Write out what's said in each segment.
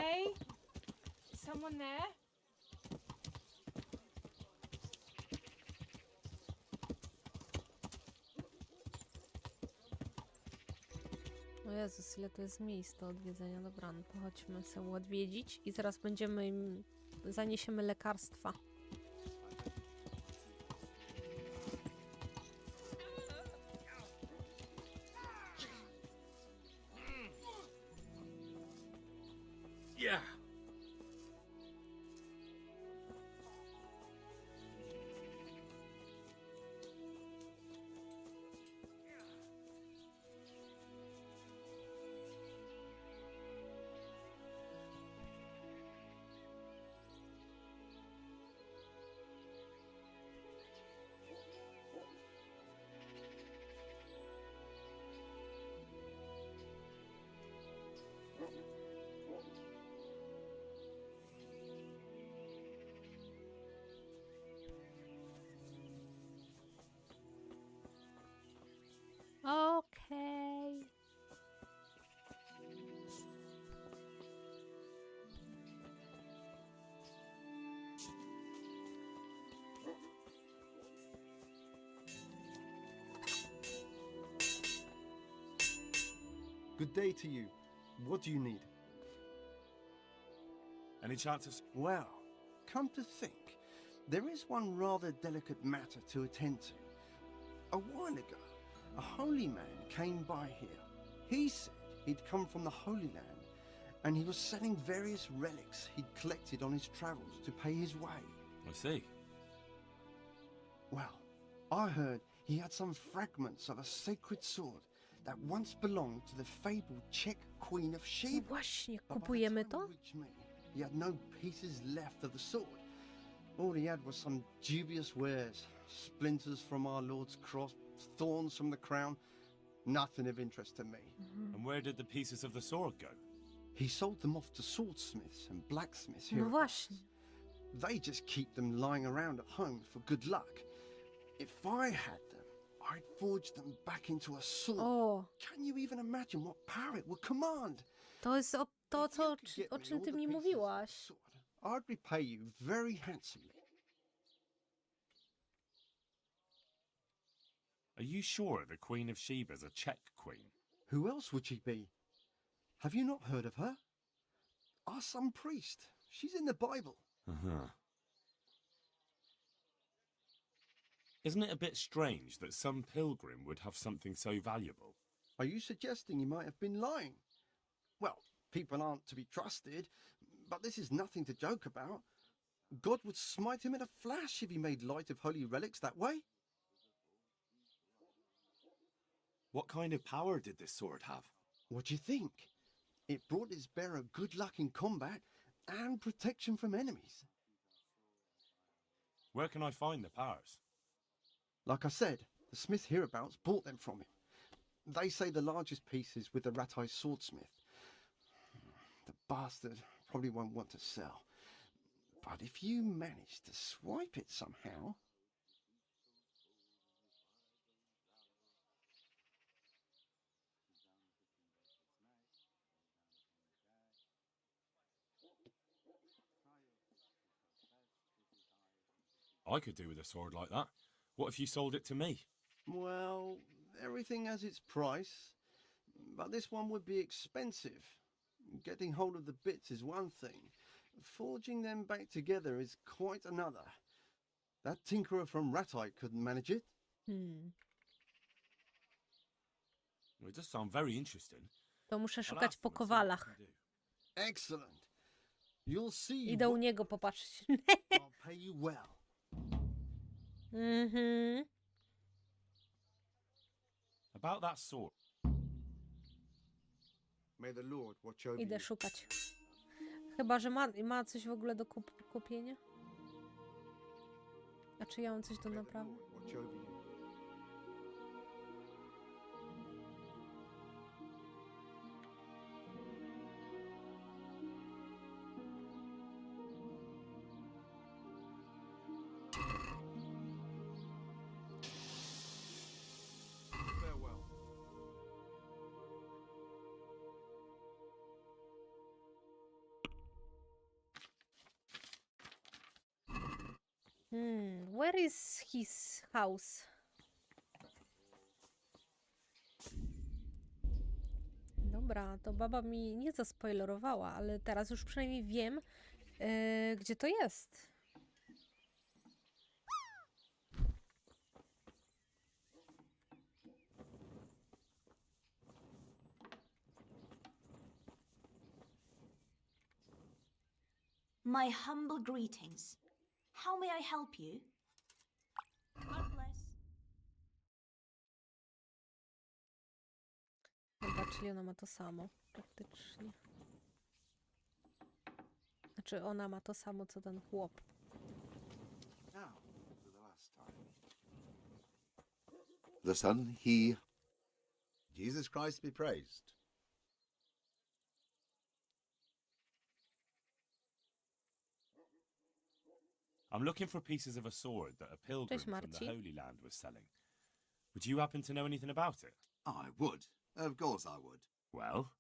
Hey? Is someone there? O Jezus, ile to jest miejsc do odwiedzenia. Dobra, no to chodźmy sobie odwiedzić i zaraz będziemy im... zaniesiemy lekarstwa. Yeah. Okej. Good day to you. What do you need? Any chance of... Well, come to think, there is one rather delicate matter to attend to. A while ago, a holy man came by here. He said he'd come from the Holy Land, and he was selling various relics he'd collected on his travels to pay his way. I see. Well, I heard he had some fragments of a sacred sword that once belonged to the fabled Czech Queen of No Sheba. właśnie, But by the kupujemy time to? it reached me, he had no pieces left of the sword. All he had was some dubious wares, splinters from our Lord's cross, thorns from the crown, nothing of interest to me. And where did the pieces of the sword go? He sold them off to swordsmiths and blacksmiths No here. właśnie. They just keep them lying around at home for good luck. If I had them, I'd forge them back into a sword. O, Can you even imagine what power it would command? to jest to, If you co, could get o me czym all ty the mi pieces of the mówiłaś. sword, I'd repay you very handsomely. Are you sure the Queen of Sheba's a Czech queen? Who else would she be? Have you not heard of her? Some priest. She's in the Bible. Uh-huh. Isn't it a bit strange that some pilgrim would have something so valuable? Are you suggesting you might have been lying? Well, people aren't to be trusted, but this is nothing to joke about. God would smite him in a flash if he made light of holy relics that way. What kind of power did this sword have? What do you think? It brought its bearer good luck in combat and protection from enemies. Where can I find the powers? Like I said, the smith hereabouts bought them from him. They say the largest piece is with the rat-eyed swordsmith. The bastard probably won't want to sell. But if you manage to swipe it somehow... I could do with a sword like that. What if you sold it to me? Well, everything has its price, but this one would be expensive. Getting hold of the bits is one thing. Forging them back together is quite another. That tinkerer from Ratite couldn't manage it. Hmm. Well, it does sound very interesting. To muszę I'll szukać ask po them and see what I kowalach. can do. Excellent. You'll see. Idę u niego popatrzeć. I'll pay you well. Mhm. About that sword. May the Lord watch over Idę you. szukać. Chyba, że ma coś w ogóle do kupienia. A czy ja mam coś do May the naprawy? Lord watch over you. Farewell. Where is his house? Dobra, to baba mi nie zaspoilerowała, ale teraz już przynajmniej wiem, gdzie to jest. My humble greetings. How may I help you? God bless. Chyba, czyli ona ma to samo, praktycznie. Znaczy, ona ma to samo, co ten chłop. Now, for the last time. The Son, He, Jesus Christ be praised. I'm looking for pieces of a sword that a pilgrim Cześć, from the Marcin. Holy Land was selling. Would you happen to know anything about it? I would. Of course I would. Well,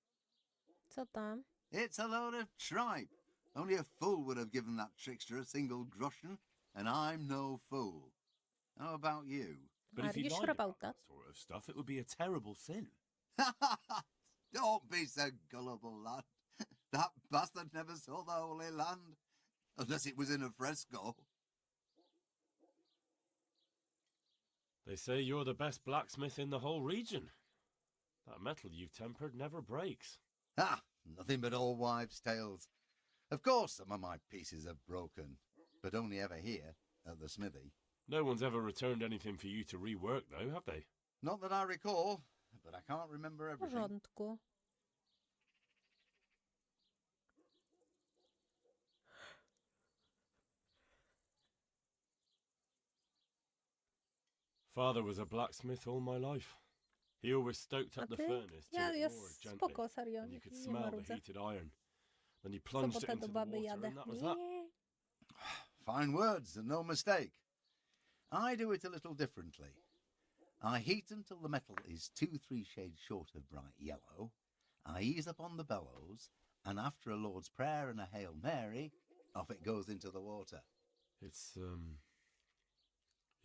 Co tam? It's a load of tripe. Only a fool would have given that trickster a single groschen, and I'm no fool. How about you? but if Are you you lied sure about about that that? sort of stuff, it would be a terrible sin. Don't be so gullible, lad. That bastard never saw the Holy Land, unless it was in a fresco. They say you're the best blacksmith in the whole region. That metal you've tempered never breaks. Ah, nothing but old wives' tales. Of course some of my pieces have broken, but only ever here, at the smithy. No one's ever returned anything for you to rework, though, have they? Not that I recall, but I can't remember W everything. porządku. Father was a blacksmith all my life. He always stoked A up the ty? furnace till Ja it jest roared gently, spoko, serio. and you could Nie smell the marudzę. heated iron. Then you W plunged it sobotę into do the baby water, jadę. and that was that. Nie. Fine words and no mistake. I do it a little differently. I heat until the metal is 2-3 shades short of bright yellow. I ease up on the bellows, and after a Lord's Prayer and a Hail Mary, off it goes into the water. It's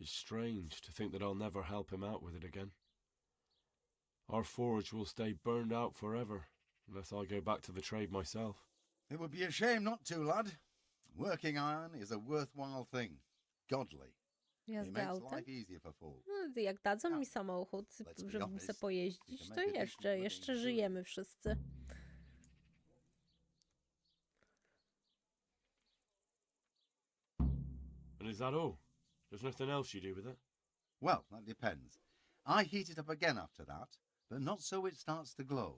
strange to think that I'll never help him out with it again. Our forge will stay burned out forever, unless I go back to the trade myself. It would be a shame not to, lad. Working iron is a worthwhile thing. Godly. It Jazdę makes autem? life easier for folk. No, jak dadzą mi samochód, let's be żebym honest, se we pojeździć, can to make a decent jeszcze living doing żyjemy it. wszyscy. And is that all? There's nothing else you do with it? Well, that depends. I heat it up again after that, but not so it starts to glow.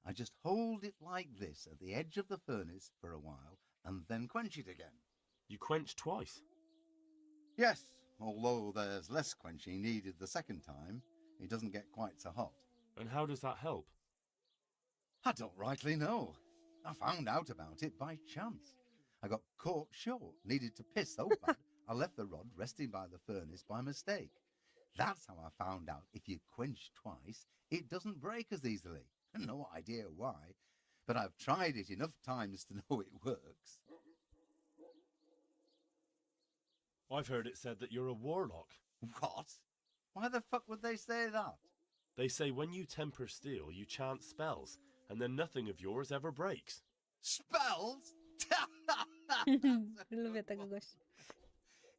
I just hold it like this at the edge of the furnace for a while and then quench it again. You quench twice. Yes, although there's less quenching needed the second time, it doesn't get quite so hot. And how does that help? I don't rightly know. I found out about it by chance. I got caught short, needed to piss so bad, I left the rod resting by the furnace by mistake. That's how I found out if you quench twice, it doesn't break as easily. No idea why, but I've tried it enough times to know it works. I've heard it said that you're a warlock. What? Why the fuck would they say that? They say when you temper steel, you chant spells, and then nothing of yours ever breaks. Spells? Lubię tego gościa.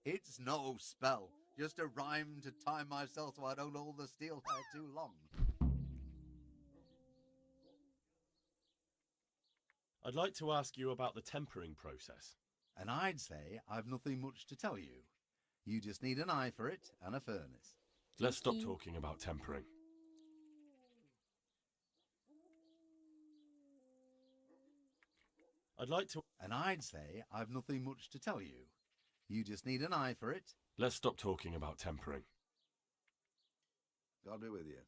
It's no spell, just a rhyme to time myself so I don't hold the steel hair too long. I'd like to ask you about the tempering process. And I'd say I've nothing much to tell you. You just need an eye for it and a furnace. Let's stop Dzięki. talking about tempering. I'd like to... And I'd say I've nothing much to tell you. You just need an eye for it. Let's stop talking about tempering. God be with you.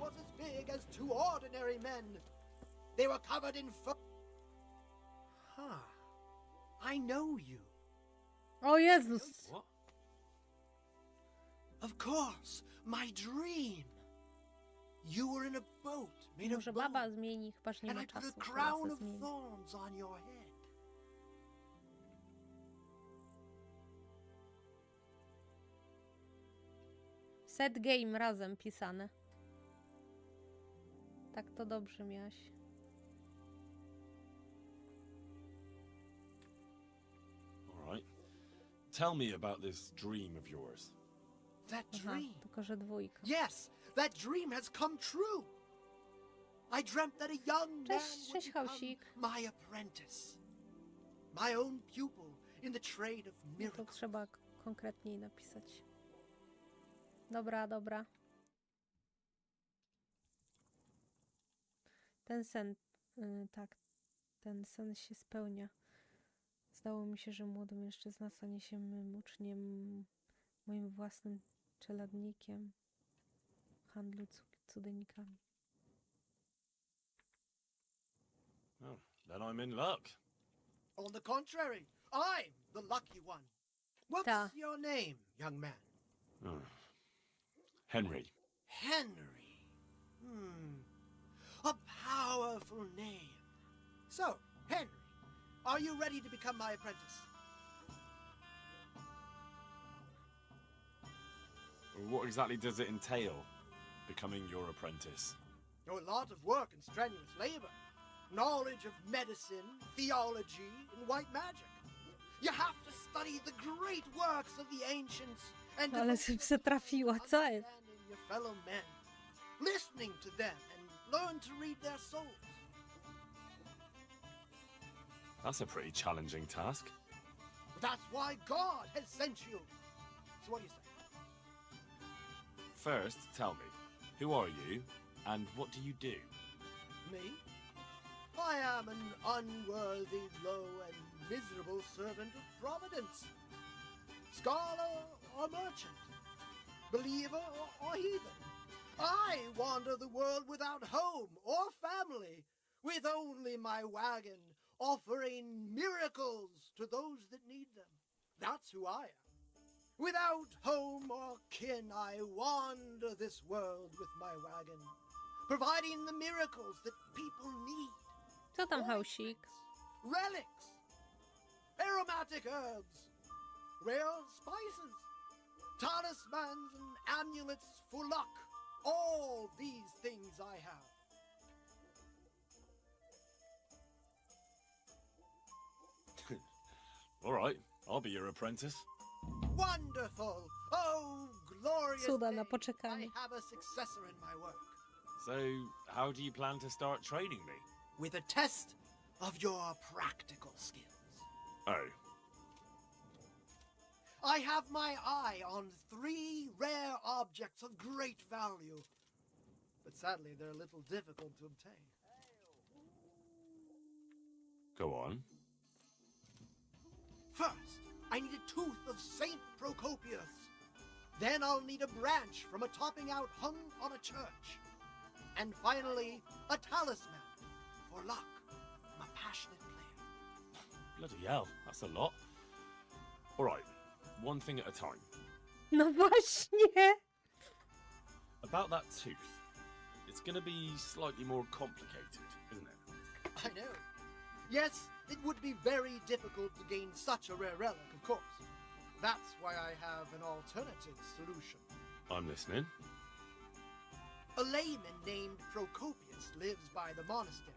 claws as big as two ordinary men. They were covered in fur. Huh. I know you. O Jezus! What? Of course, my dream. You were in a boat made of Może baba bone, zmieni, chyba że nie and ma I put a czasu. Teraz crown se of zmieni. thorns on your head. Set game razem pisane. Tak to dobrze miałaś. All right. Tell me about this dream of yours. That Aha, dream. tylko że dwójka. Yes, that dream has come true. I dreamt that a young man Cześć, would cześć, become Hausik. my apprentice. My own pupil in the trade of No to miracles. trzeba konkretniej napisać. Dobra, dobra. Ten sen, tak, ten sen się spełnia. Zdało mi się, że młody mężczyzna stanie się mym uczniem, moim własnym czeladnikiem w handlu cudenikami. Oh, then I'm in luck. On the contrary, I'm the lucky one. What's Ta. your name, young man? Oh. Henry. Henry. A powerful name. So, Henry, are you ready to become my apprentice? What exactly does it entail, becoming your apprentice? Oh, a lot of work and strenuous labor. Knowledge of medicine, theology, and white magic. You have to study the great works of the ancients and Ale devote się przetrafiła, co jest? understanding your fellow men, listening to them and learn to read their souls. That's a pretty challenging task. That's why God has sent you. So what do you say? First, tell me, who are you, and what do you do? Me? I am an unworthy, low, and miserable servant of Providence. Scholar or merchant, believer or heathen. I wander the world without home or family, with only my wagon, offering miracles to those that need them. That's who I am. Without home or kin, I wander this world with my wagon, providing the miracles that people need. Co tam, Hausik? Relics, aromatic herbs, rare spices, talismans and amulets for luck. All these things I have. All right, I'll be your apprentice. Wonderful! Oh, glorious Cuda na day. poczekanie. I have a successor in my work. So, how do you plan to start training me? With a test of your practical skills. Oh, I have my eye on 3 rare objects of great value. But sadly, they're a little difficult to obtain. go on. First, I need a tooth of Saint Procopius. Then I'll need a branch from a topping out hung on a church. And finally, a talisman for luck. I'm a passionate player. Bloody hell, that's a lot. All right, one thing at a time. No właśnie! About that tooth, it's going to be slightly more complicated, isn't it? I know. Yes, it would be very difficult to gain such a rare relic, of course. That's why I have an alternative solution. I'm listening. A layman named Procopius lives by the monastery,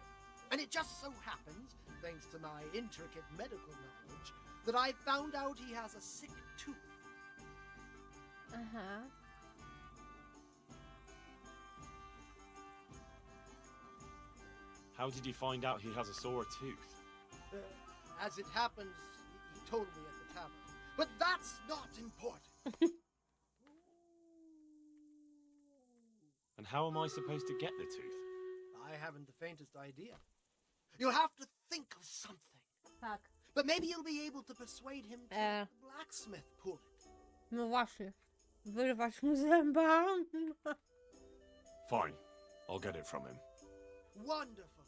and it just so happens, thanks to my intricate medical knowledge, that I found out he has a sick tooth. Aha. How did you find out he has a sore tooth? As it happens, he told me at the tavern. But that's not important. And how am I supposed to get the tooth? I haven't the faintest idea. You'll have to think of something. Tak. But maybe you'll be able to persuade him to let the blacksmith pull it. No właśnie. Wyrwać mu zęba. Fine. I'll get it from him. Wonderful.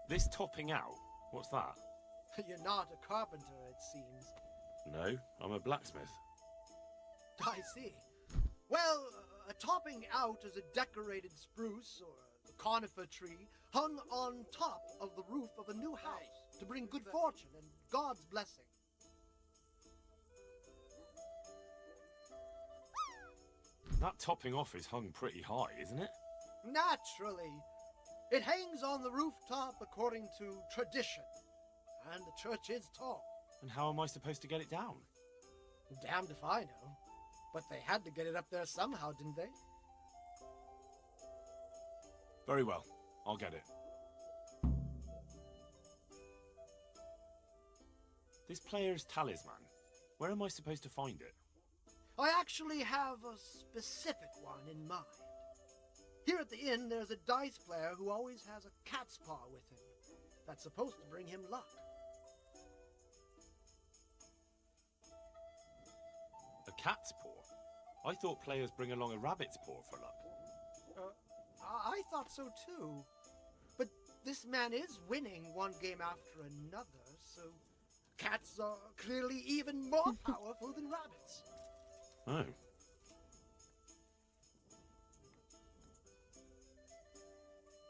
This topping out? What's that? You're not a carpenter, it seems. No, I'm a blacksmith. I see. Well, a topping out is a decorated spruce or a conifer tree hung on top of the roof of a new house to bring good fortune and God's blessing. That topping off is hung pretty high, isn't it? Naturally. It hangs on the rooftop according to tradition. And the church is tall. And how am I supposed to get it down? Damned if I know. But they had to get it up there somehow, didn't they? Very well, I'll get it. This player's talisman, where am I supposed to find it? I actually have a specific one in mind. Here at the inn, there's a dice player who always has a cat's paw with him. That's supposed to bring him luck. A cat's paw? I thought players bring along a rabbit's paw for luck. I thought so too. But this man is winning one game after another, so cats are clearly even more powerful than rabbits. Oh.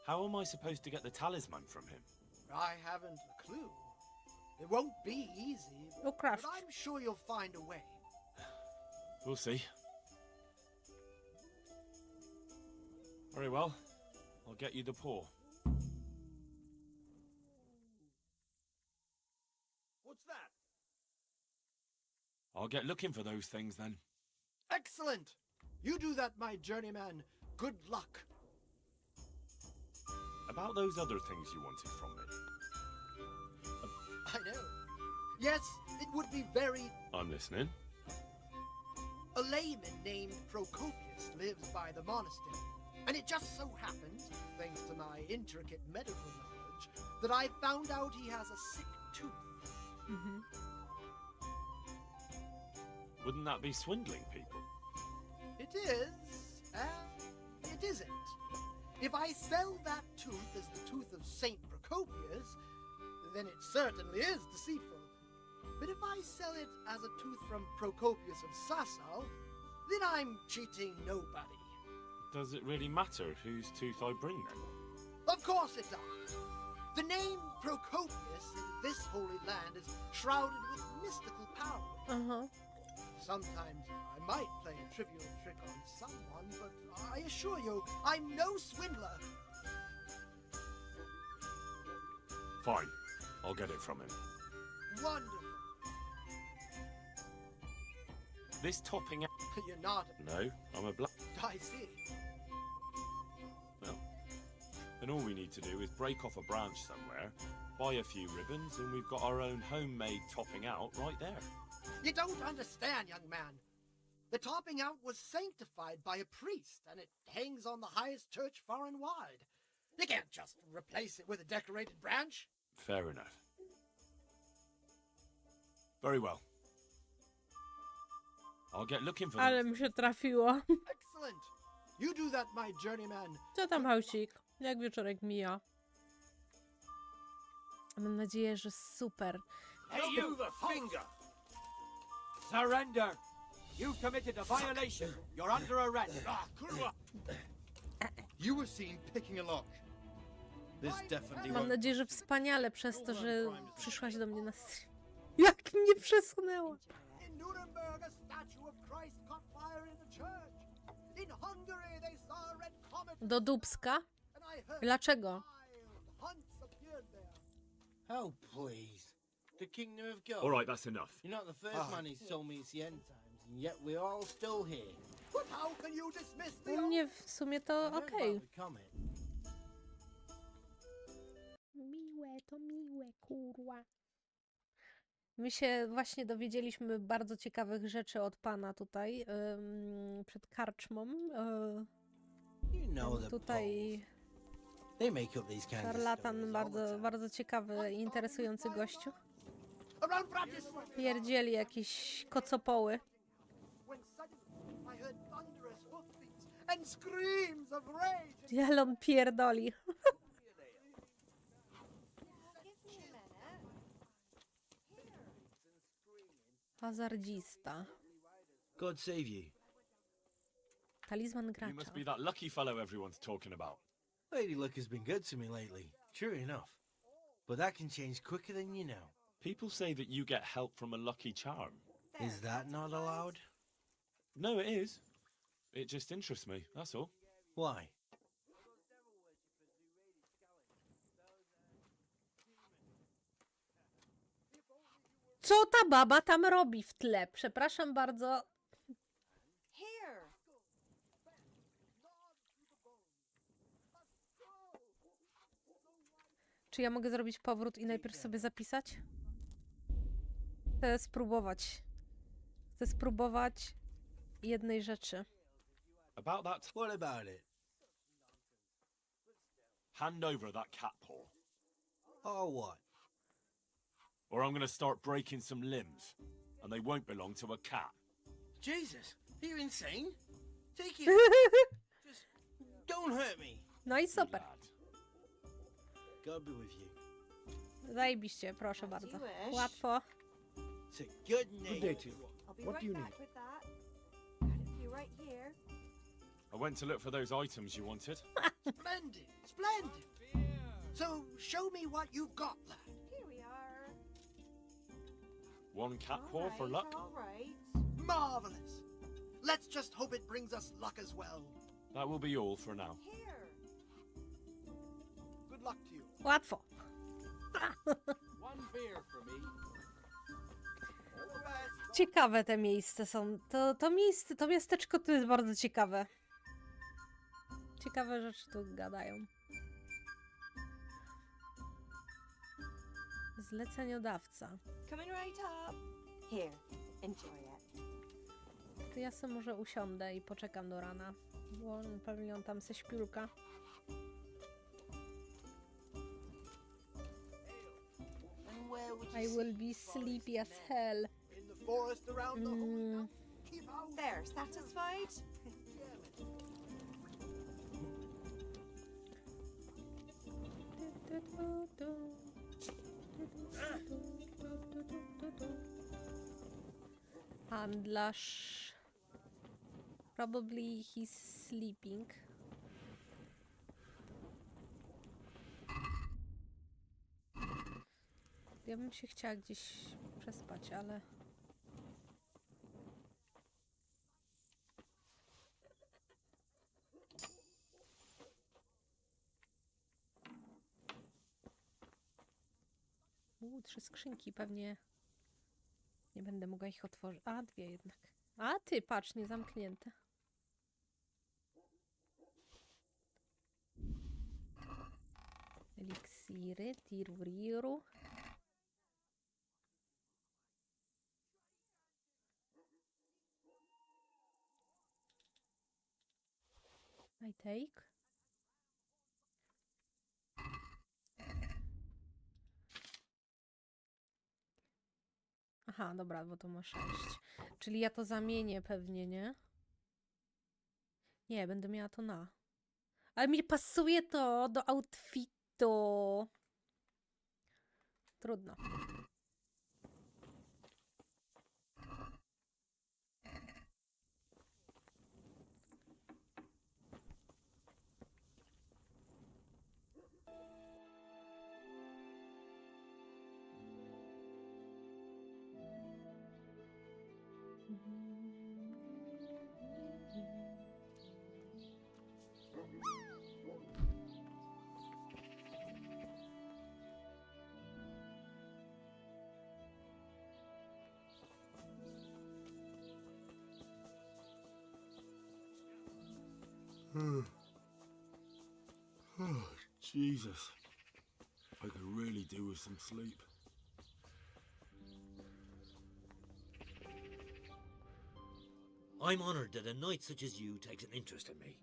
How am I supposed to get the talisman from him? I haven't a clue. It won't be easy, Oh, crap. but I'm sure you'll find a way. We'll see. Very well. I'll get you the paw. What's that? I'll get looking for those things then. Excellent! You do that, my journeyman. Good luck. About those other things you wanted from me. I know. Yes, it would be very... I'm listening. A layman named Procopius lives by the monastery, and it just so happens, thanks to my intricate medical knowledge, that I found out he has a sick tooth. Mhm. Wouldn't that be swindling people? It is, and it isn't. If I sell that tooth as the tooth of Saint Procopius, then it certainly is deceitful. But if I sell it as a tooth from Procopius of Sasau, then I'm cheating nobody. Does it really matter whose tooth I bring then? Of course it does. The name Procopius in this holy land is shrouded with mystical power. Aha. Sometimes I might play a trivial trick on someone, but I assure you, I'm no swindler. Fine. I'll get it from him. Wonderful. This topping out... You're not... No, I'm a black... I see. Well, then all we need to do is break off a branch somewhere, buy a few ribbons, and we've got our own homemade topping out right there. You don't understand, young man. The topping out was sanctified by a priest, and it hangs on the highest church far and wide. You can't just replace it with a decorated branch. Fair enough. Very well. I'll get looking for Ale them. mi się trafiło. Excellent. You do that, my journeyman. Co tam, Hausik? Jak wieczorek mija? Mam nadzieję, że super. Hey, you the finger! Surrender! You committed a violation. You're under arrest. You were seen picking a lock. This definitely Mam won't... nadzieję, że wspaniale przez to, że przyszłaś do mnie na stream. Jak mnie przesunęło. In Nuremberg, a statue of Christ caught fire in the church. In Hungary, they saw a red comet. Do Dubska? And I heard Dlaczego? wild hunts appeared there. Oh, please. The kingdom of God. All right, that's enough. You're not the first man who's told me it's the end times, and yet we're all still here. But how can you dismiss the U mnie w sumie to I heard okej. about the comet. Miłe, to miłe, kurwa. My się właśnie dowiedzieliśmy bardzo ciekawych rzeczy od pana tutaj, przed karczmą. You know the Tutaj Poles. They make up these kinds of szarlatan, stories all the bardzo, time. bardzo ciekawy i interesujący gościu. around Bratislava. Pierdzieli jakieś kocopoły. When suddenly I heard thunderous hoofbeats and screams of rage. Jelon pierdoli. Hazardzista. God save you. Talizman You gracza. must be that lucky fellow everyone's talking about. Lady Luck has been good to me lately, sure enough. But that can change quicker than you know. People say that you get help from a lucky charm. Is that not allowed? No, it is. It just interests me, that's all. Why? Co ta baba tam robi w tle? Przepraszam bardzo. Here. Czy ja mogę zrobić powrót i najpierw sobie zapisać? Chcę spróbować. Chcę spróbować jednej rzeczy. About that, What about it? hand over that cat paw, Or what? or I'm gonna start breaking some limbs, and they won't belong to a cat. Jesus, are you insane? Take it. Just don't hurt me. No i Good super. lad. God be with you. Zajebiście, proszę bardzo. wish. Łatwo. It's a good name. Good day to you. I'll be What right do you back need? with that. Got a few right here. I went to look for those items you wanted. Splendid, splendid. So show me what you've got, lad. Here we are. One cat paw for luck. All right. Marvelous. Let's just hope it brings us luck as well. That will be all for now. Here. Good luck to you. Łatwo. One beer for me. All the best. Ciekawe te miejsca są. To miejsce, to miasteczko tu jest bardzo ciekawe. Ciekawe rzeczy tu gadają. Zleceniodawca. Coming right up. Here. Enjoy it. To ja sobie może usiądę i poczekam do rana. Bo pewnie on tam se śpiulka. And where would you I will see be forest sleepy as men? hell. In the forest around the holy mountain. Keep out. There, satisfied? Handlarz. Probably he's sleeping. Ja bym się chciała gdzieś przespać, ale... Trzy skrzynki, pewnie nie będę mogła ich otworzyć. A, dwie jednak. A ty, patrz, nie zamknięte. Eliksiry, tiruriru. I take. Aha, dobra, bo to ma 6. Czyli ja to zamienię pewnie, nie? Nie, będę miała to na. Ale mi pasuje to do outfitu. Trudno. Oh, Jesus. I could really do with some sleep. I'm honoured that a knight such as you takes an interest in me.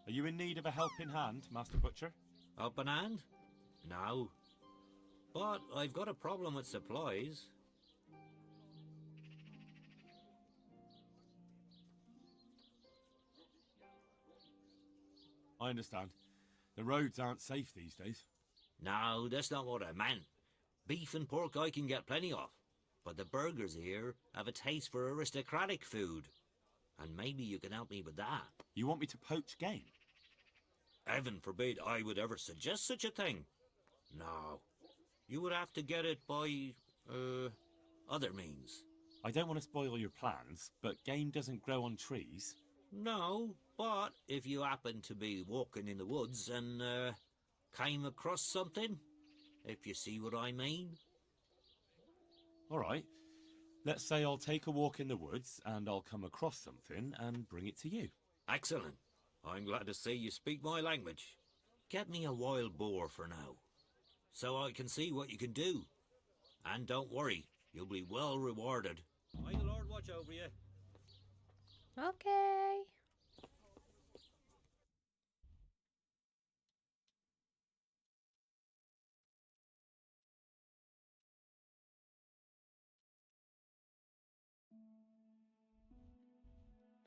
Are you in need of a helping hand, Master Butcher? Helping hand? No. But I've got a problem with supplies. I understand. The roads aren't safe these days. No, that's not what I meant. Beef and pork I can get plenty of. But the burgers here have a taste for aristocratic food. And maybe you can help me with that. You want me to poach game? Heaven forbid I would ever suggest such a thing. No. You would have to get it by, other means. I don't want to spoil your plans, but game doesn't grow on trees. No, but if you happen to be walking in the woods and, came across something, if you see what I mean. All right. Let's say I'll take a walk in the woods and I'll come across something and bring it to you. Excellent. I'm glad to see you speak my language. Get me a wild boar for now, so I can see what you can do. And don't worry, you'll be well rewarded. May the Lord watch over you. Okay.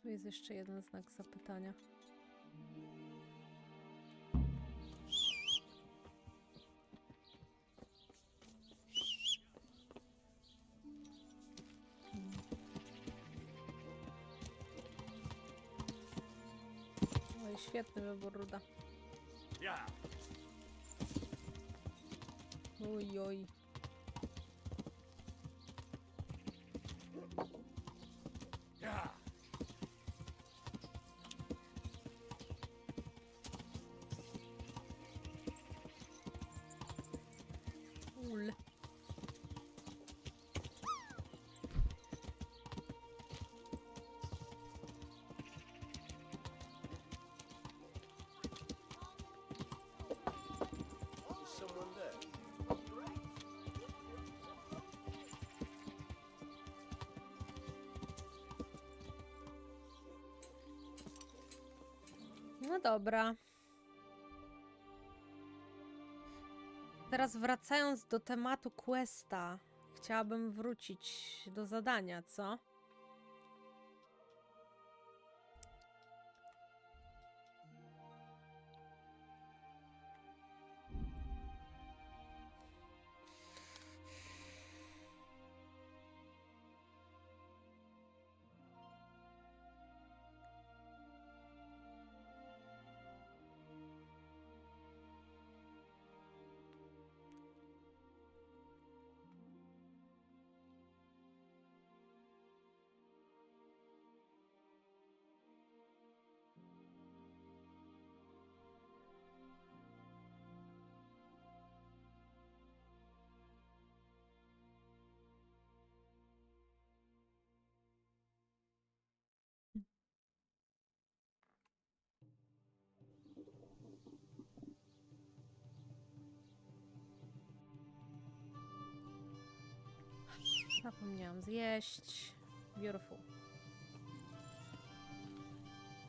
Tu jest jeszcze jeden znak zapytania. Oj, świetny wybór, Ruda. Oj, oj. Ul. Is someone there? No dobra. Teraz wracając do tematu questa, chciałabym wrócić do zadania, co? Zapomniałam zjeść. Beautiful.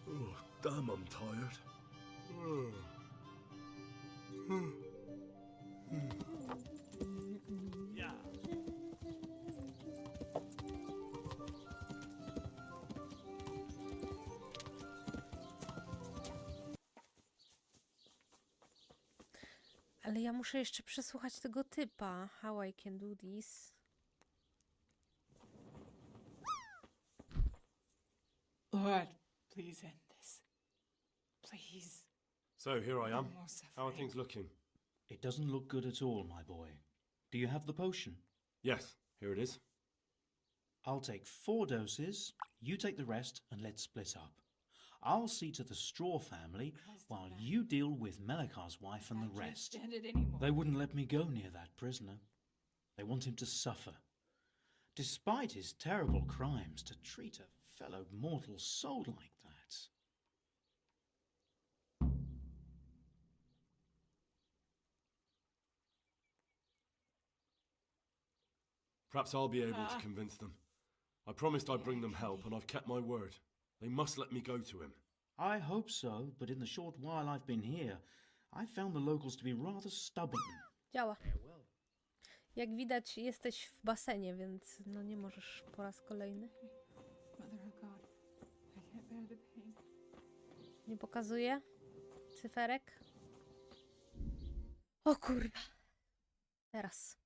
Oh, damn, I'm tired. Ale ja muszę jeszcze przesłuchać tego typa. How I can do this. Lord, please end this. Please. So here I am. No more How are suffering. things looking? It doesn't look good at all, my boy. Do you have the potion? Yes, here it is. I'll take 4 doses, you take the rest, and let's split up. I'll see to the Straw family while you deal with Melikar's wife and I the can't rest. stand it anymore. They wouldn't let me go near that prisoner. They want him to suffer. Despite his terrible crimes, to treat a fellow mortal soul like that. Perhaps I'll be able to convince them. I promised I'd bring them help, and I've kept my word. They must let me go to him. I hope so, but in the short while I've been here, I've found the locals to be rather stubborn. Działa. Farewell. Jak widać, jesteś w basenie, więc no nie możesz po raz kolejny. Mother of God, I can't bear the pain. Nie pokazuje? Cyferek? O kurwa. Teraz.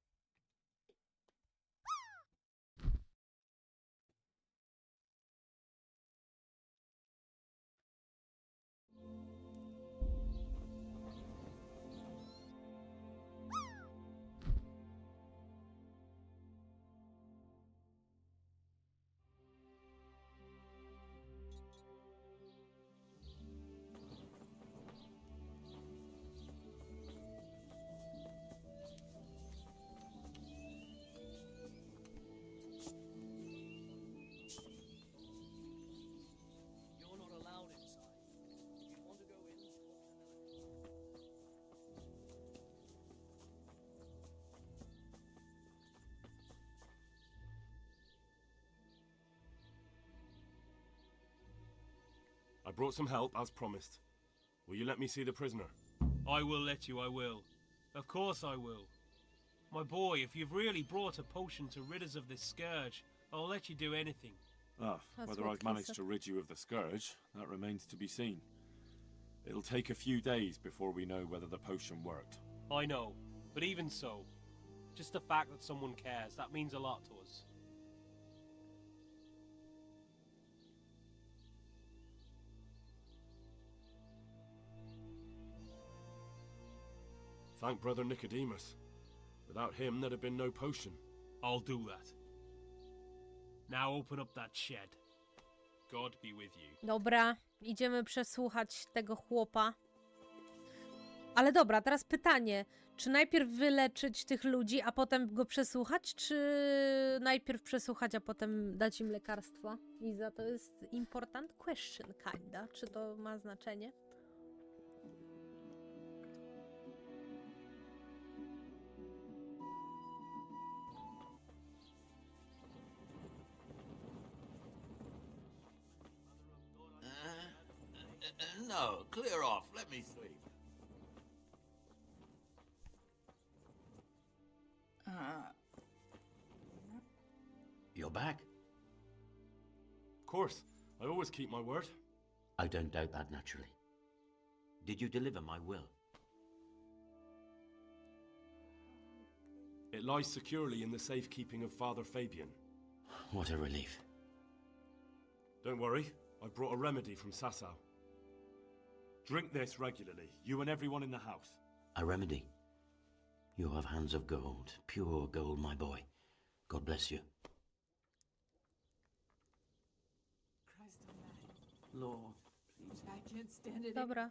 You're not allowed inside. If you want to go in, talk to Miller. I brought some help, as promised. Will you let me see the prisoner? I will let you, I will. Of course I will. My boy, if you've really brought a potion to rid us of this scourge, I'll let you do anything. Ah, That's whether what I've he managed said. to rid you of the scourge, that remains to be seen. It'll take a few days before we know whether the potion worked. I know, but even so, just the fact that someone cares, that means a lot to us. Thank Brother Nicodemus. Without him, there'd have been no potion. I'll do that. Now open up that shed. God be with you. Dobra, idziemy przesłuchać tego chłopa. Ale dobra, teraz pytanie. Czy najpierw wyleczyć tych ludzi, a potem go przesłuchać, czy najpierw przesłuchać, a potem dać im lekarstwo? Liza, to jest important question, kinda. Czy to ma znaczenie? No, clear off. Let me sleep. You're back? Of course, I always keep my word. I don't doubt that, naturally. Did you deliver my will? It lies securely in the safekeeping of Father Fabian. What a relief. Don't worry, I brought a remedy from Sasau. Drink this regularly, you and everyone in the house. A remedy? You have hands of gold, pure gold, my boy. God bless you. Christ almighty. Lord, Please, I can't stand it. Dobra.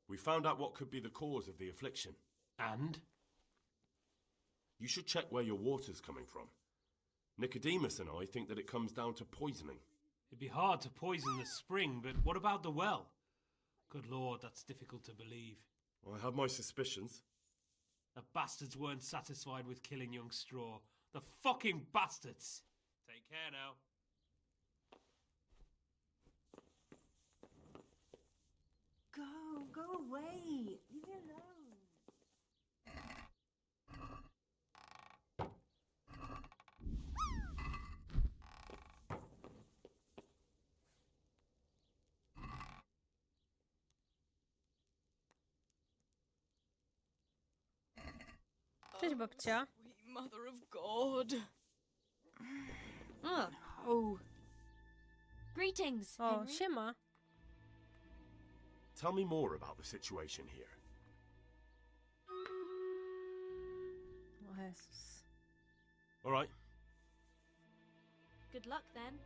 We found out what could be the cause of the affliction. And? You should check where your water's coming from. Nicodemus and I think that it comes down to poisoning. It'd be hard to poison the spring, but what about the well? Good Lord, that's difficult to believe. I have my suspicions. The bastards weren't satisfied with killing young Straw. The fucking bastards! Take care now. Go away. Leave me alone. Cześć, babcia. Sweet mother of God. Oh. Greetings, O, Henry. siema. Tell me more about the situation here. O Jezus. All right. Good luck then.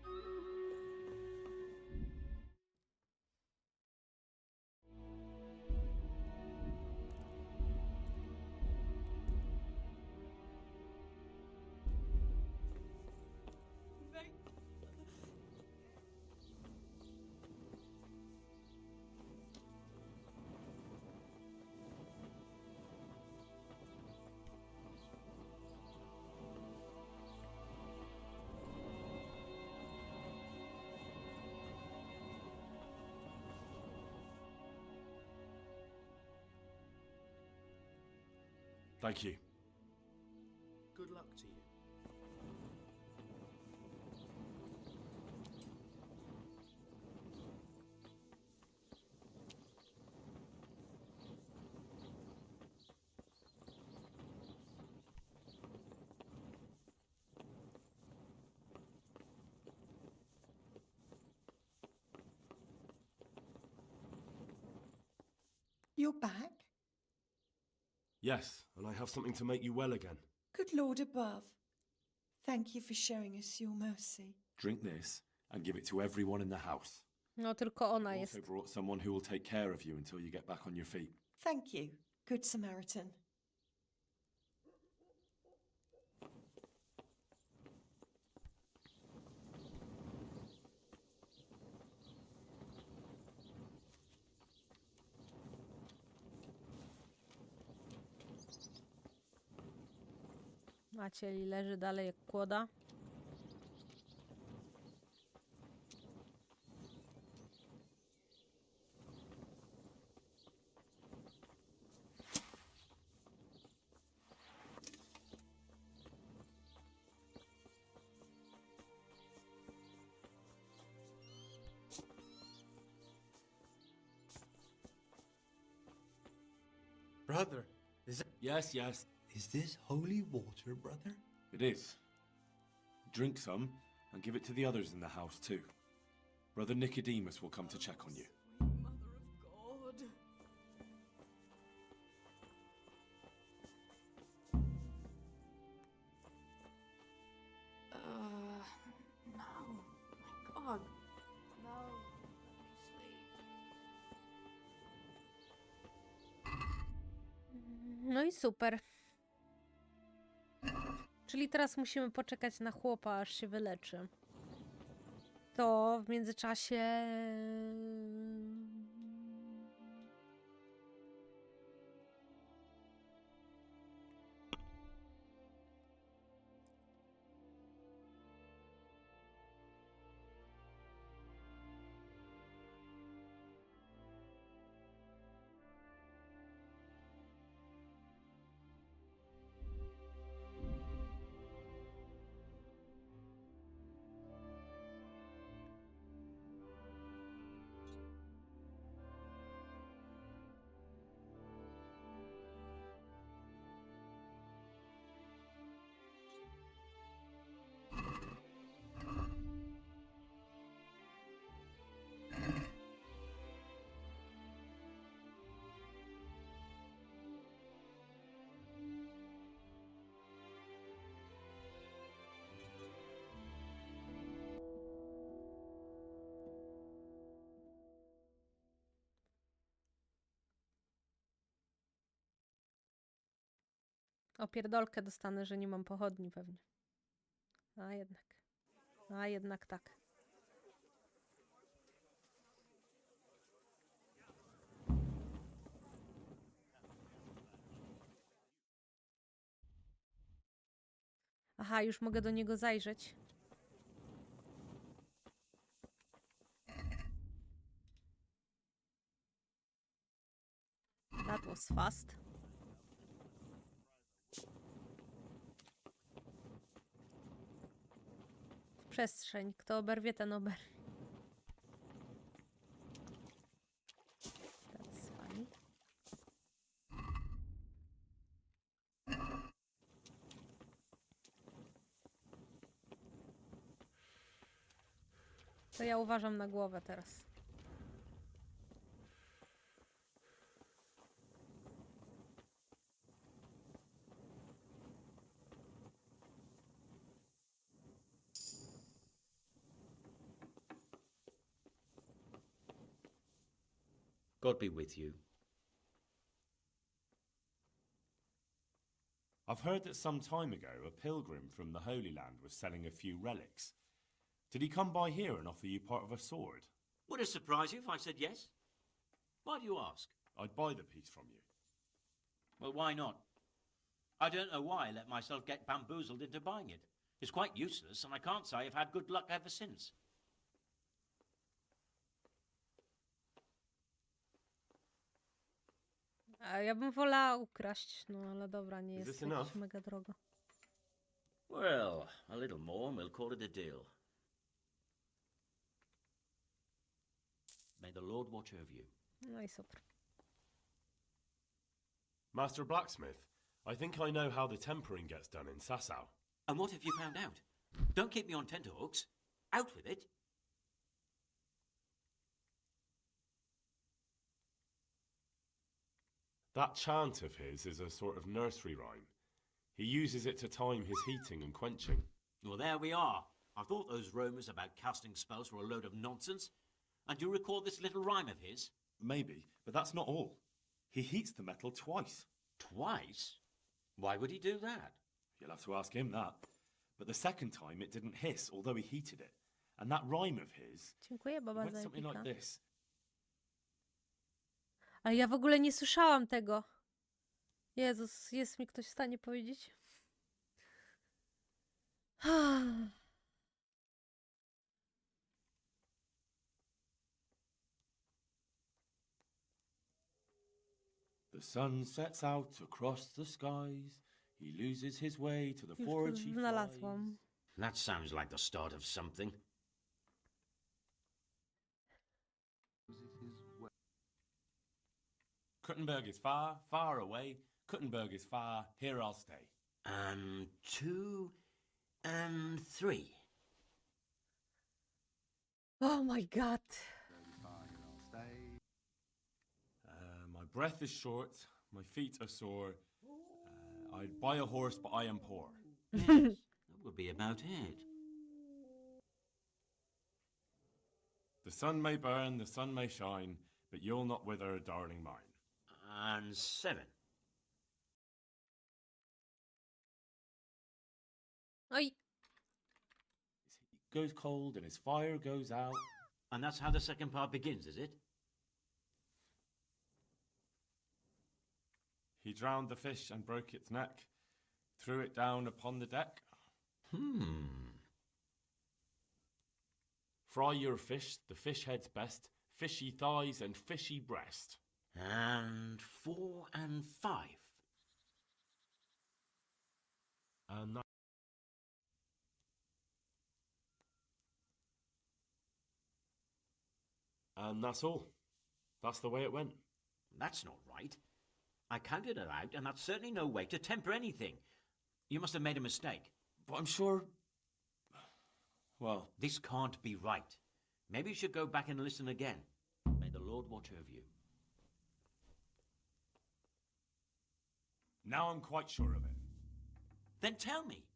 Thank you. Good luck to you. You're back? Yes, and I have something to make you well again. Good Lord above. Thank you for showing us your mercy. Drink this and give it to everyone in the house. No, tylko ona I jest. also brought someone who will take care of you until you get back on your feet. Thank you, Good Samaritan. Maciej leży dalej jak kłoda. Brother, is that... Yes, yes. Is this holy water, brother? It is. Drink some and give it to the others in the house too. Brother Nicodemus will come to check on you. Mother of God. No. My God. No. Sleep. No i super. Czyli teraz musimy poczekać na chłopa, aż się wyleczy. To w międzyczasie... Opierdolkę dostanę, że nie mam pochodni pewnie. A jednak. A jednak tak. Aha, już mogę do niego zajrzeć. That was fast. W przestrzeń. Kto oberwie, ten oberwie. That's funny. To ja uważam na głowę teraz. God be with you. I've heard that some time ago a pilgrim from the Holy Land was selling a few relics. Did he come by here and offer you part of a sword? Would it surprise you if I said yes? Why do you ask? I'd buy the piece from you. Well, why not? I don't know why I let myself get bamboozled into buying it. It's quite useless, and I can't say I've had good luck ever since. A ja bym wolała ukraść, no ale dobra, nie Is jest this enough? jakieś mega drogo. Well, a little more and we'll call it a deal. May the Lord watch over you. No i super. Master Blacksmith, I think I know how the tempering gets done in Sasau. And what have you found out? Don't keep me on tenterhooks. Out with it. That chant of his is a sort of nursery rhyme. He uses it to time his heating and quenching. Well, there we are. I thought those rumours about casting spells were a load of nonsense. And do you recall this little rhyme of his? Maybe, but that's not all. He heats the metal twice. Twice? Why would he do that? You'll have to ask him that. But the second time it didn't hiss, although he heated it. And that rhyme of his Dziękuję, baba, went za something like epika. this. Ale ja w ogóle nie słyszałam tego. Jezus, jest mi ktoś w stanie powiedzieć? The sun sets out across the skies. He loses his way to the Już forge to he flies. znalazłam. That sounds like the start of something. Kuttenberg is far, far away. Kuttenberg is far, here I'll stay. 2 and 3. Oh my god. My breath is short, my feet are sore. I'd buy a horse, but I am poor. Yes, that would be about it. The sun may burn, the sun may shine, but you'll not wither, darling mine. And 7. Oj. His heat goes cold and his fire goes out. And that's how the second part begins, is it? He drowned the fish and broke its neck, threw it down upon the deck. Fry your fish, the fish head's best, fishy thighs and fishy breast. And 4 and 5. And that... And that's all. That's the way it went. That's not right. I counted it out, and that's certainly no way to temper anything. You must have made a mistake. But I'm sure... Well... This can't be right. Maybe you should go back and listen again. May the Lord watch over you. Now I'm quite sure of it. Then tell me.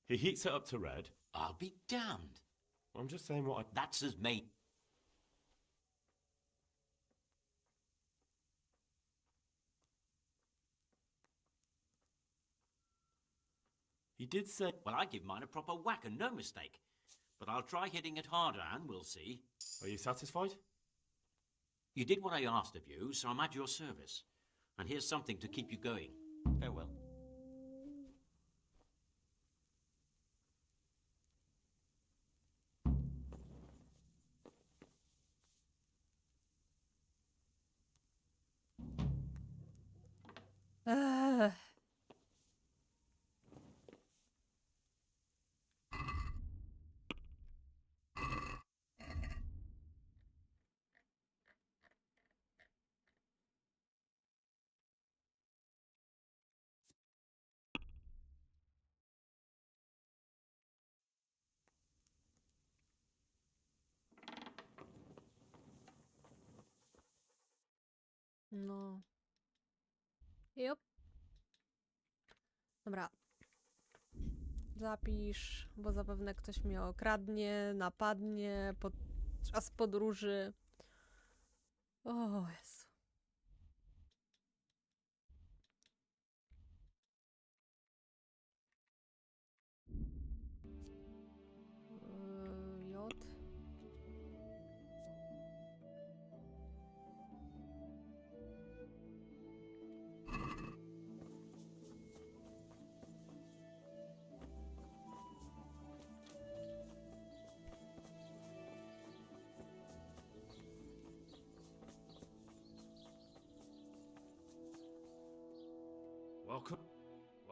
He heats it up to red. I'll be damned. I'm just saying what I... That's as made... He did say... Well, I give mine a proper whack and no mistake. But I'll try hitting it harder and we'll see. Are you satisfied? You did what I asked of you, so I'm at your service. And here's something to keep you going. Farewell. No. Jop. Dobra. Zapisz, bo zapewne ktoś mnie okradnie, napadnie podczas podróży. O Jezu. J.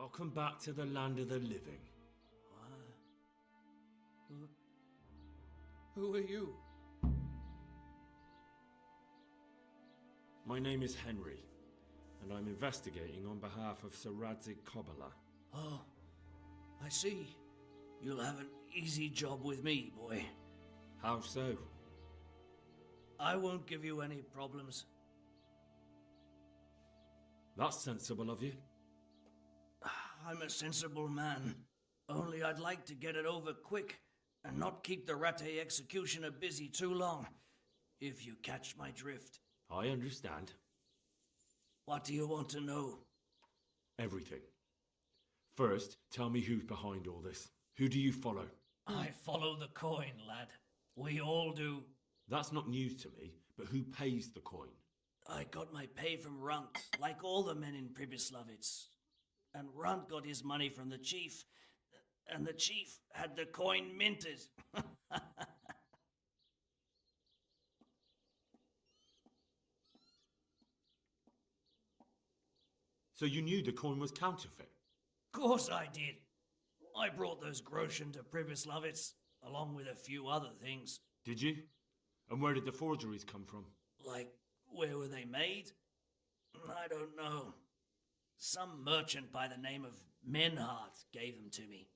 Welcome back to the land of the living. Who are you? My name is Henry, and I'm investigating on behalf of Zarazę. Oh, I see. You'll have an easy job with me, boy. How so? I won't give you any problems. That's sensible of you. I'm a sensible man. Only I'd like to get it over quick and not keep the Ratte executioner busy too long, if you catch my drift. I understand. What do you want to know? Everything. First, tell me who's behind all this. Who do you follow? I follow the coin, lad. We all do. That's not news to me, but who pays the coin? I got my pay from Runt, like all the men in Pribyslavitz. And Runt got his money from the chief, and the chief had the coin minted. So you knew the coin was counterfeit? Course I did. I brought those groschen to Pribyslavitz, along with a few other things. Did you? And where did the forgeries come from? Like, where were they made? I don't know. Some merchant by the name of Menhart gave them to me.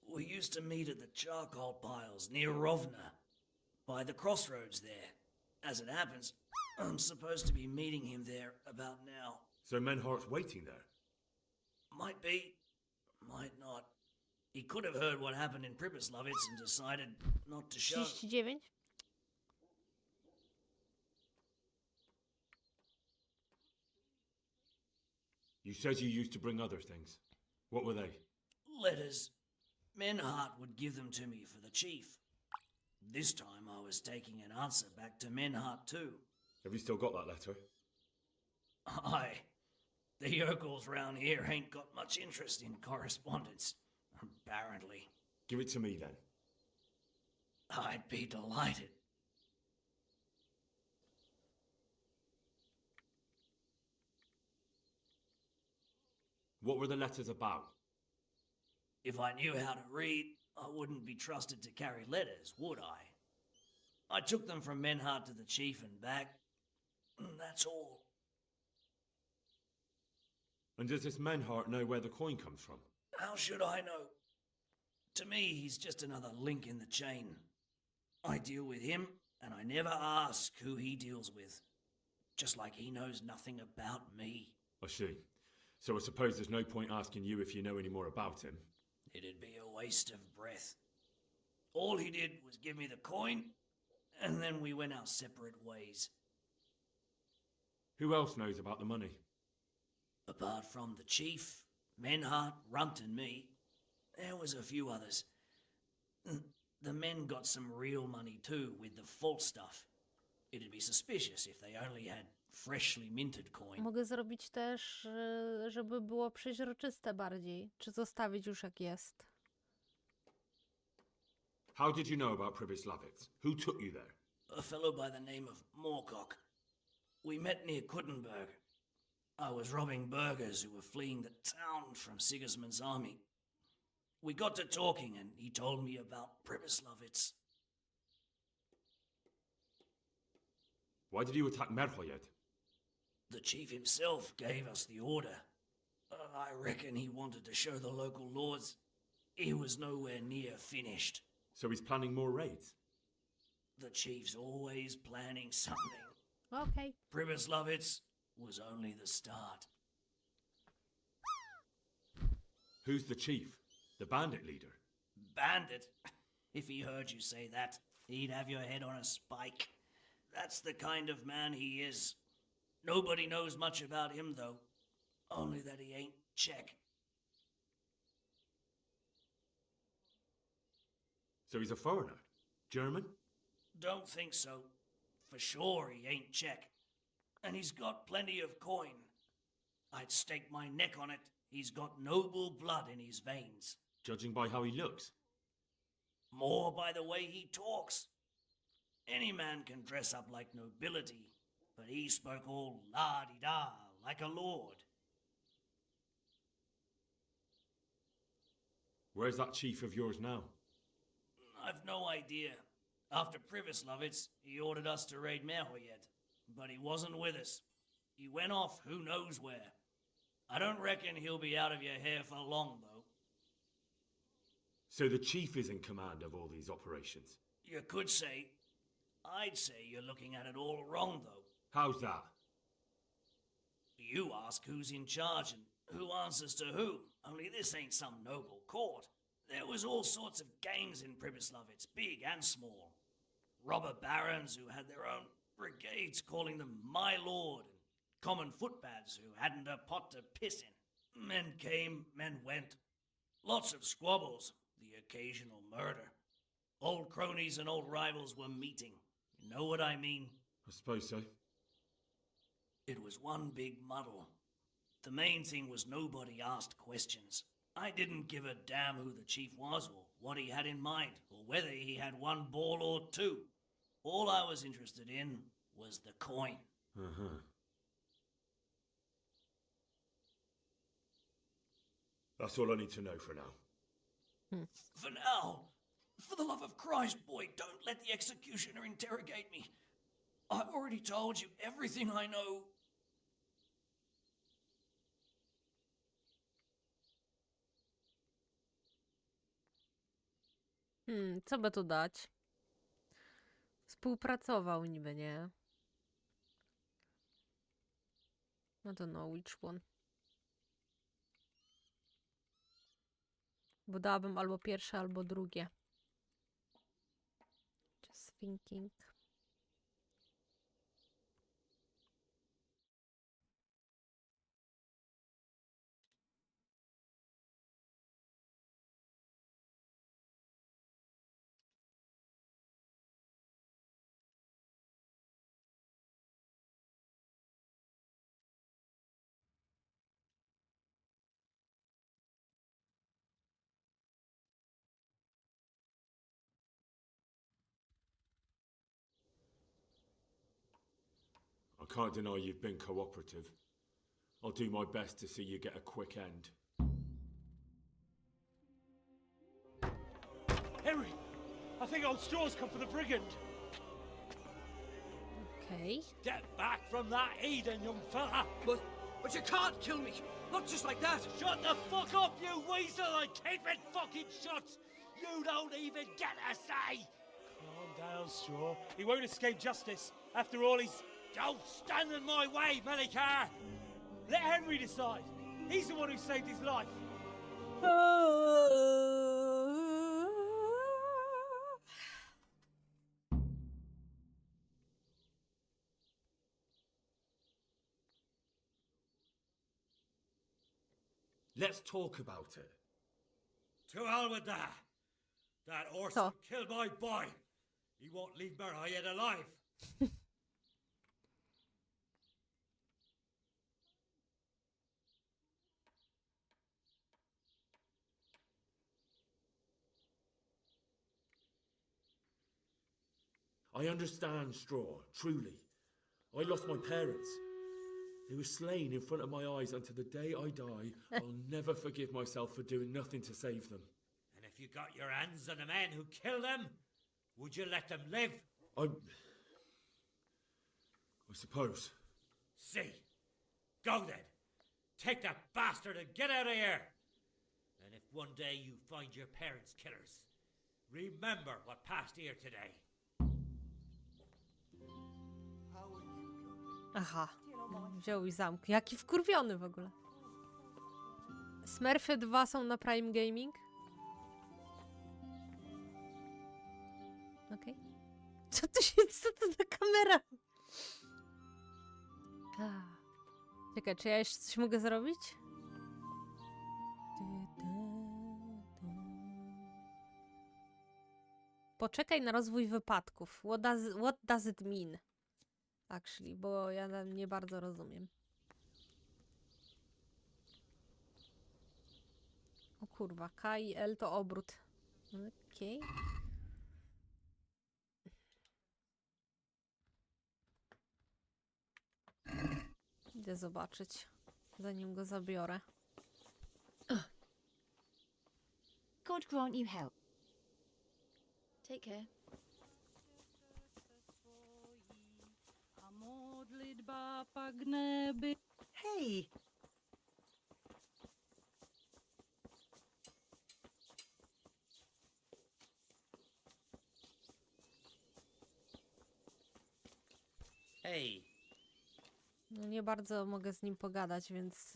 We used to meet at the charcoal piles near Rovna, by the crossroads there. As it happens, I'm supposed to be meeting him there about now. So Menhart's waiting there? Might be, might not. He could have heard what happened in Pribyslavitz and decided not to show. 39. You said you used to bring other things. What were they? Letters. Menhart would give them to me for the chief. This time I was taking an answer back to Menhart too. Have you still got that letter? Aye. The yokels round here ain't got much interest in correspondence, apparently. Give it to me then. I'd be delighted. What were the letters about? If I knew how to read, I wouldn't be trusted to carry letters, would I? I took them from Menhart to the chief and back. That's all. And does this Menhart know where the coin comes from? How should I know? To me, he's just another link in the chain. I deal with him, and I never ask who he deals with. Just like he knows nothing about me. I see. So I suppose there's no point asking you if you know any more about him. It'd be a waste of breath. All he did was give me the coin, and then we went our separate ways. Who else knows about the money? Apart from the chief, Menhart, Runt and me, there was a few others. The men got some real money too, with the false stuff. It'd be suspicious if they only had freshly minted coin. Mogę zrobić też, żeby było przeźroczyste bardziej. Czy zostawić już jak jest? How did you know about Pribyslavitz? Who took you there? A fellow by the name of Moorcock. We met near Kuttenberg. I was robbing burghers who were fleeing the town from Sigismund's army. We got to talking and he told me about Pribyslavitz. Why did you attack Merhoyed? The chief himself gave us the order. I reckon he wanted to show the local lords he was nowhere near finished. So he's planning more raids? The chief's always planning something. Okay. Pribyslavitz was only the start. Who's the chief? The bandit leader? Bandit? If he heard you say that, he'd have your head on a spike. That's the kind of man he is. Nobody knows much about him, though. Only that he ain't Czech. So he's a foreigner? German? Don't think so. For sure he ain't Czech. And he's got plenty of coin. I'd stake my neck on it. He's got noble blood in his veins. Judging by how he looks? More by the way he talks. Any man can dress up like nobility, but he spoke all la-di-da like a lord. Where's that chief of yours now? I've no idea. After Privislovitz, he ordered us to raid Merhoyet, but he wasn't with us. He went off who knows where. I don't reckon he'll be out of your hair for long, though. So the chief is in command of all these operations? You could say. I'd say you're looking at it all wrong, though. How's that? You ask who's in charge and who answers to who, only this ain't some noble court. There was all sorts of gangs in Privislovitz, big and small. Robber barons who had their own brigades calling them my lord, and common footpads who hadn't a pot to piss in. Men came, men went. Lots of squabbles, the occasional murder. Old cronies and old rivals were meeting. You know what I mean? I suppose so. It was one big muddle. The main thing was nobody asked questions. I didn't give a damn who the chief was or what he had in mind or whether he had one ball or two. All I was interested in was the coin. Uh-huh. That's all I need to know for now. For now, for the love of Christ, boy, don't let the executioner interrogate me. I've already told you everything I know. Co by tu dać? Współpracował niby, nie? I don't know which one. Bo dałabym albo pierwsze, albo drugie. Just thinking. I can't deny you've been cooperative. I'll do my best to see you get a quick end. Henry! I think old Straw's come for the brigand. Okay. Get back from that Eden, young fella! But you can't kill me! Not just like that! Shut the fuck up, you weasel, and keep it fucking shut! You don't even get a say! Calm down, Straw. He won't escape justice. After all, he's... Don't stand in my way, Melikar! Let Henry decide. He's the one who saved his life. Let's talk about it. To hell with that! That horse So. killed my boy! He won't leave Merhoyet alive! I understand, Straw, truly. I lost my parents. They were slain in front of my eyes until the day I die. I'll never forgive myself for doing nothing to save them. And if you got your hands on the men who killed them, would you let them live? I suppose. See. Go then. Take that bastard and get out of here. And if one day you find your parents' killers, remember what passed here today. Aha. Wziął i zamknął. Jaki wkurwiony w ogóle. Smurfy 2 są na Prime Gaming? Okej. Co to się... Co to za kamera? Czekaj, czy ja jeszcze coś mogę zrobić? Poczekaj na rozwój wypadków. What does it mean? Actually, bo ja nie bardzo rozumiem. O kurwa, K i L to obrót. Okej. Idę zobaczyć, zanim go zabiorę. God grant you help. Take care. Hey! Hey, No nie bardzo mogę z nim pogadać, więc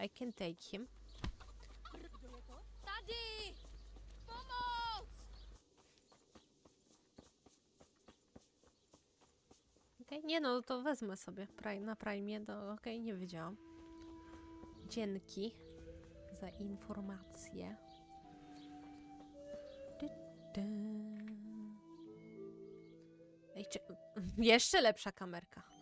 I can take him. Tady! Pomoc! Okej, nie no, to wezmę sobie na Prime, to okej, nie wiedziałam. Dzięki za informację. Ej, jeszcze lepsza kamerka.